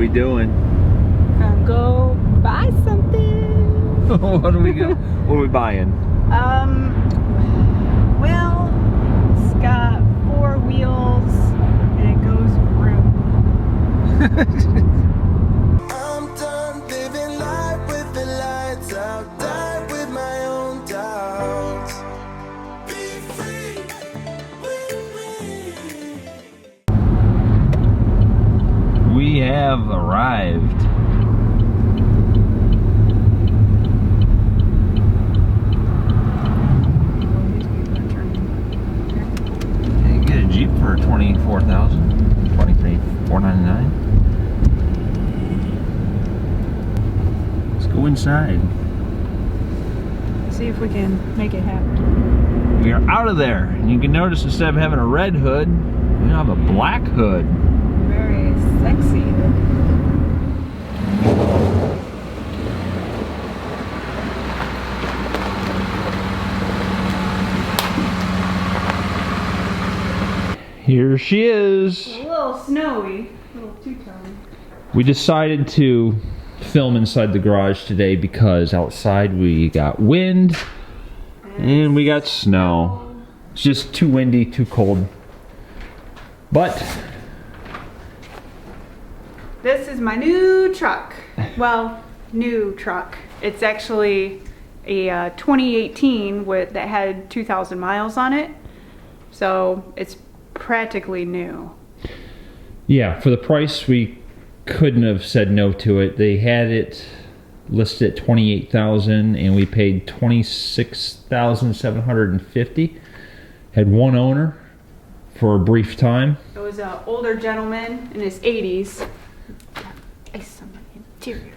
we doing? Gonna go buy something. What are we buying? Well, it's got 4 wheels and it goes vroom. I'm done living life with the lights out, die with my own doubts. Be free with me. We have arrived. You get a Jeep for $24,000, $23,499. Let's go inside. See if we can make it happen. We are out of there. And you can notice instead of having a red hood, we now have a black hood. Very sexy. Here she is. A little snowy, a little two-tone. We decided to film inside the garage today because outside we got wind and we got snow. It's just too windy, too cold. But This is my new truck. Well, new truck. It's actually a 2018 that had 2,000 miles on it. So it's practically new. yeah, for the price we couldn't have said no to it. They had it listed at $28,000 and we paid $26,750. Had one owner for a brief time. It was an older gentleman in his 80s. Ice on my interior,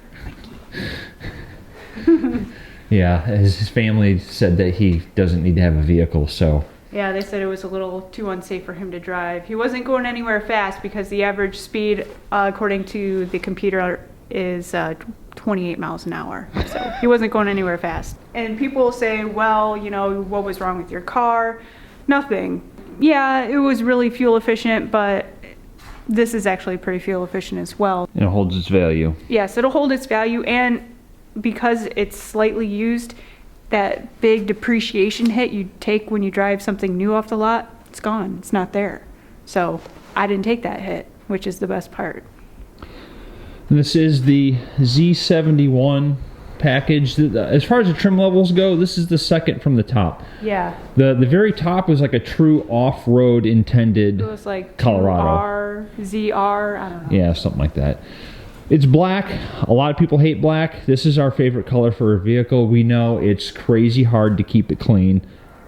Mikey. Yeah, his family said that he doesn't need to have a vehicle, so Yeah, they said it was a little too unsafe for him to drive. He wasn't going anywhere fast because the average speed, according to the computer, is 28 miles an hour. So he wasn't going anywhere fast. And people say, well, you know, what was wrong with your car? Nothing. Yeah, it was really fuel efficient, but this is actually pretty fuel efficient as well. it holds its value. Yes, it'll hold its value, and because it's slightly used, that big depreciation hit you take when you drive something new off the lot, it's gone. It's not there. So I didn't take that hit, which is the best part. This is the Z71 package. As far as the trim levels go, this is the second from the top. Yeah. The very top was like a true off-road intended It was like Colorado. R, ZR, I don't know. Yeah, something like that. It's black. A lot of people hate black. This is our favorite color for a vehicle. We know it's crazy hard to keep it clean,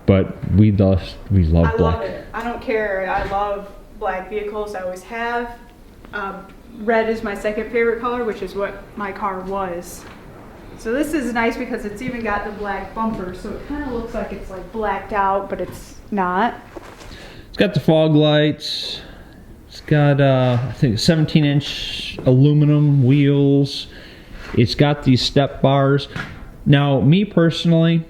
but we love I black. love it. I don't care. I love black vehicles. I always have. Red is my second favorite color, which is what my car was. So this is nice because it's even got the black bumper, so it kind of looks like it's like blacked out, but it's not. It's got the fog lights. It's got, I think, 17-inch aluminum wheels. It's got these step bars. Now, me personally,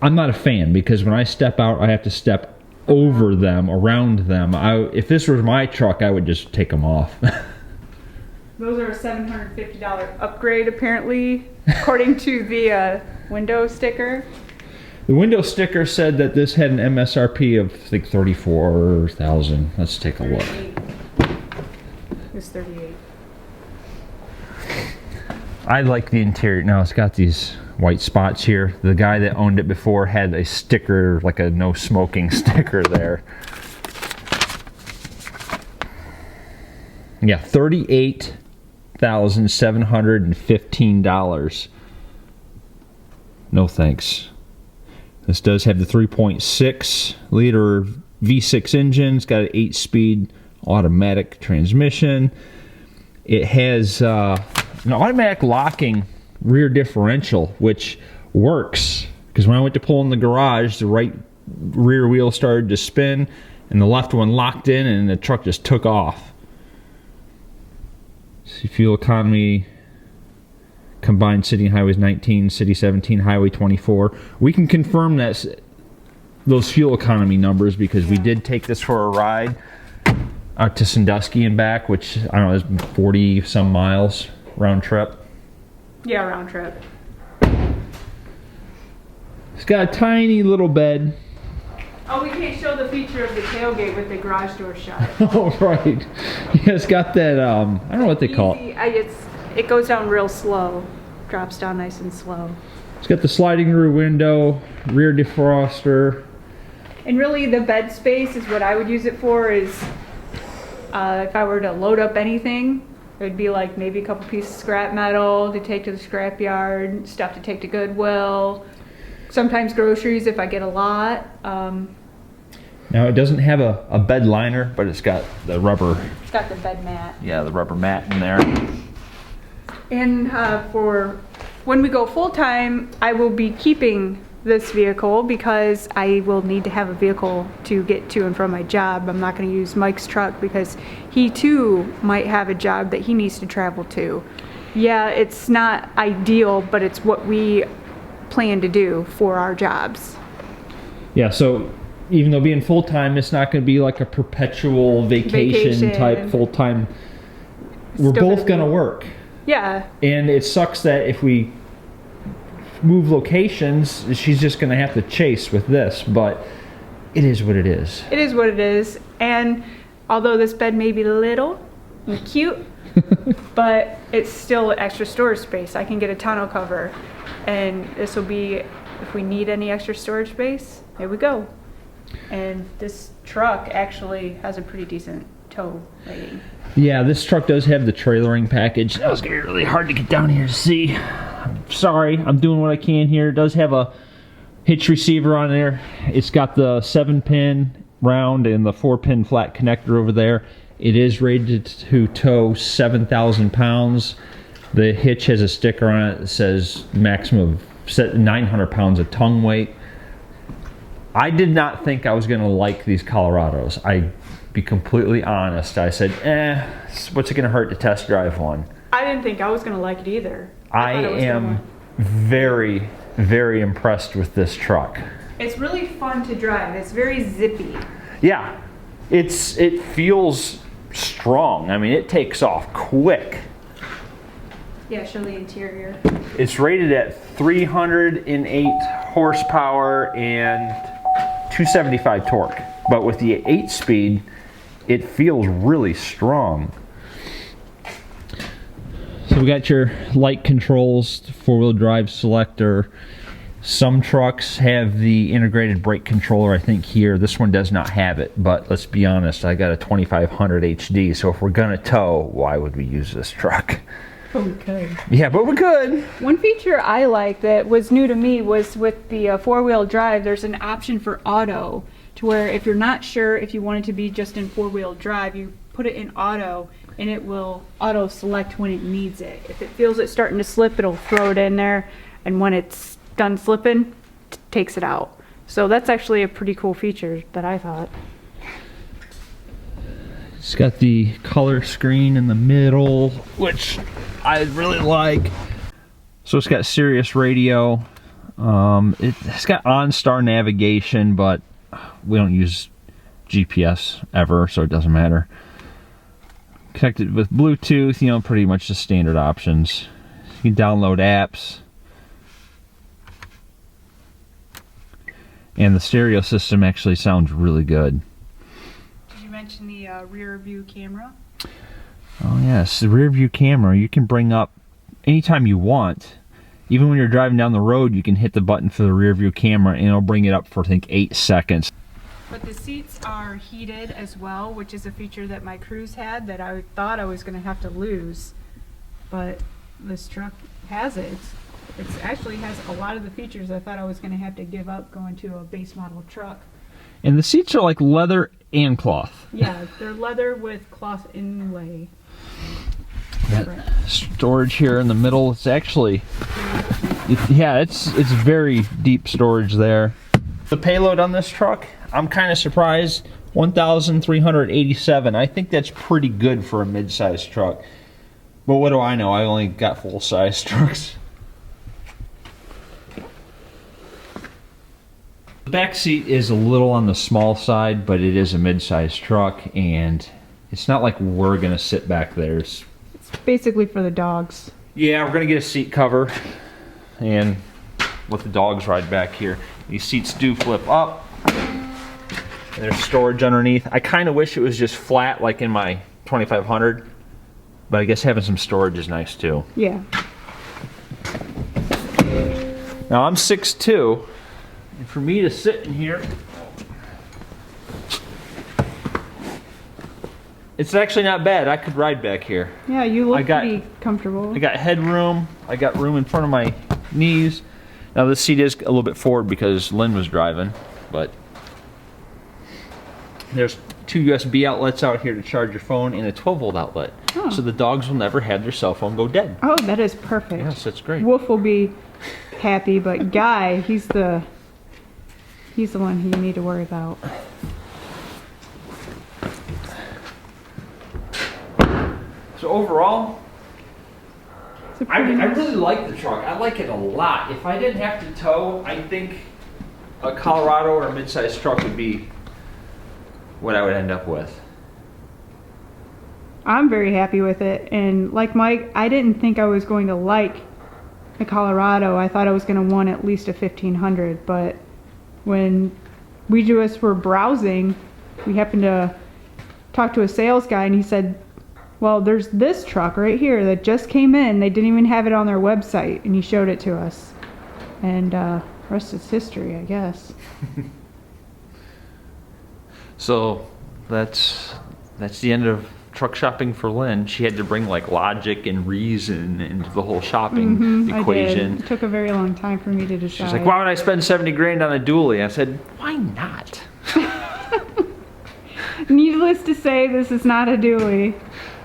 I'm not a fan because when I step out, I have to step over them, around them. If this was my truck, I would just take them off. Those are a $750 upgrade, apparently, according to the window sticker. The window sticker said that this had an MSRP of, I think, $34,000. Let's take a look. 38. It was 38. I like the interior. Now it's got these white spots here. The guy that owned it before had a sticker, like a no smoking sticker there. Yeah, $38,715. No thanks. This does have the 3.6 liter V6 engine. It's got an 8-speed automatic transmission. It has an automatic locking rear differential, which works because when I went to pull in the garage, the right rear wheel started to spin and the left one locked in and the truck just took off. See, fuel economy combined city and highways 19, city 17, highway 24. We can confirm that those fuel economy numbers because we did take this for a ride. out to Sandusky and back, which I don't know is 40 some miles round trip. Yeah, round trip. It's got a tiny little bed. Oh, we can't show the feature of the tailgate with the garage door shut. Oh, right. Yeah, it's got that, I don't know what they call it. It goes down real slow. Drops down nice and slow. It's got the sliding rear window, rear defroster. And really the bed space is what I would use it for is if I were to load up anything, it would be like maybe a couple pieces of scrap metal to take to the scrap yard, stuff to take to Goodwill, sometimes groceries if I get a lot. Now it doesn't have a bed liner, but it's got the rubber. It's got the bed mat. Yeah, the rubber mat in there. And for when we go full time, I will be keeping this vehicle because I will need to have a vehicle to get to and from my job. I'm not going to use Mike's truck because he too might have a job that he needs to travel to. Yeah, it's not ideal, but it's what we plan to do for our jobs. Yeah, so even though being full-time, it's not going to be like a perpetual vacation type full-time. We're both going to work. Yeah. And it sucks that if we move locations, she's just going to have to chase with this, but it is what it is. It is what it is. And although this bed may be little and cute, but it's still extra storage space. I can get a tonneau cover, and this will be, if we need any extra storage space, there we go. And this truck actually has a pretty decent tow rating. Yeah, this truck does have the trailering package. That was going to be really hard to get down here to see. I'm sorry, I'm doing what I can here. It does have a hitch receiver on there. It's got the 7-pin round and the 4-pin flat connector over there. It is rated to tow 7,000 pounds. The hitch has a sticker on it that says maximum of 900 pounds of tongue weight. I did not think I was going to like these Colorados. I'd be completely honest. I said, what's it going to hurt to test drive one? I didn't think I was going to like it either. I am very, very impressed with this truck. It's really fun to drive. It's very zippy. Yeah, it feels strong. I mean, it takes off quick. Yeah, show the interior. It's rated at 308 horsepower and 275 torque. But with the 8-speed, it feels really strong. So we got your light controls, 4-wheel drive selector. Some trucks have the integrated brake controller, I think here. This one does not have it, but let's be honest, I got a 2500 HD, so if we're gonna tow, why would we use this truck? But we could. Yeah, but we could. One feature I like that was new to me was with the 4-wheel drive, there's an option for auto, to where if you're not sure if you want it to be just in 4-wheel drive, you put it in auto, and it will auto select when it needs it. If it feels it starting to slip, it'll throw it in there, and when it's done slipping, takes it out. So that's actually a pretty cool feature that I thought. It's got the color screen in the middle, which I really like. So it's got Sirius radio. It's got OnStar navigation, but we don't use GPS ever, so it doesn't matter. Connected with Bluetooth, you know, pretty much the standard options. You can download apps. And the stereo system actually sounds really good. Did you mention the rear view camera? Oh yes, the rear view camera you can bring up anytime you want. Even when you're driving down the road, you can hit the button for the rear view camera and it'll bring it up for I think 8 seconds. But the seats are heated as well, which is a feature that my Cruise had that I thought I was going to have to lose. But this truck has it. It actually has a lot of the features I thought I was going to have to give up going to a base model truck. And the seats are like leather and cloth. Yeah, they're leather with cloth inlay. Storage here in the middle. It's actually, it's very deep storage there. The payload on this truck, I'm kind of surprised, 1,387. I think that's pretty good for a mid-size truck. But what do I know? I only got full-size trucks. The back seat is a little on the small side, but it is a mid-size truck, and It's not like we're gonna sit back there. It's basically for the dogs. Yeah, we're gonna get a seat cover and let the dogs ride back here. These seats do flip up. And there's storage underneath. I kind of wish it was just flat like in my 2500, but I guess having some storage is nice too. Yeah. Now I'm 6'2", and for me to sit in here, it's actually not bad. I could ride back here. Yeah, you look pretty comfortable. I got headroom. I got room in front of my knees. Now this seat is a little bit forward because Lynn was driving, but there's 2 USB outlets out here to charge your phone and a 12-volt outlet. Oh. So the dogs will never have their cell phone go dead. Oh, that is perfect. Yes, that's great. Wolf will be happy, but Guy, he's the one you need to worry about. So overall, It's a I pretty really like the truck. I like it a lot. If I didn't have to tow, I think a Colorado or a mid-sized truck would be what I would end up with. I'm very happy with it, and like Mike, I didn't think I was going to like a Colorado. I thought I was going to want at least a 1500, but when we just were browsing, we happened to talk to a sales guy, and he said, well, there's this truck right here that just came in. They didn't even have it on their website, and he showed it to us. And rest is history, I guess. So that's the end of truck shopping for Lynn. She had to bring like logic and reason into the whole shopping equation. I did. It took a very long time for me to decide. She's like, why would I spend 70 grand on a dually? I said, why not? Needless to say, this is not a dually.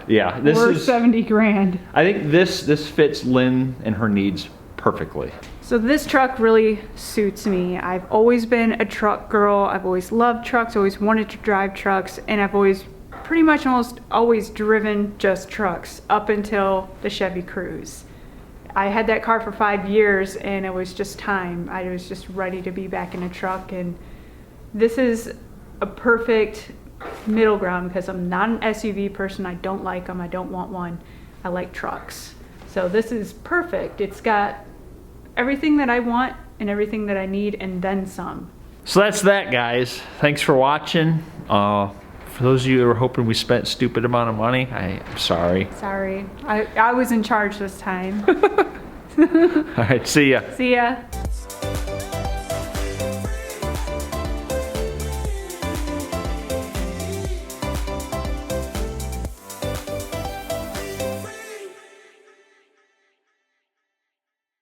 Yeah, this Or is 70 grand. I think this fits Lynn and her needs perfectly. So this truck really suits me. I've always been a truck girl. I've always loved trucks, always wanted to drive trucks, and I've always pretty much almost always driven just trucks up until the Chevy Cruze. I had that car for 5 years, and it was just time. I was just ready to be back in a truck, and this is a perfect middle ground because I'm not an SUV person. I don't like them. I don't want one. I like trucks. So this is perfect. It's got everything that I want and everything that I need and then some. So that's that, guys. Thanks for watching. For those of you who are hoping we spent stupid amount of money, I'm sorry. Sorry. I was in charge this time. All right, see ya. See ya.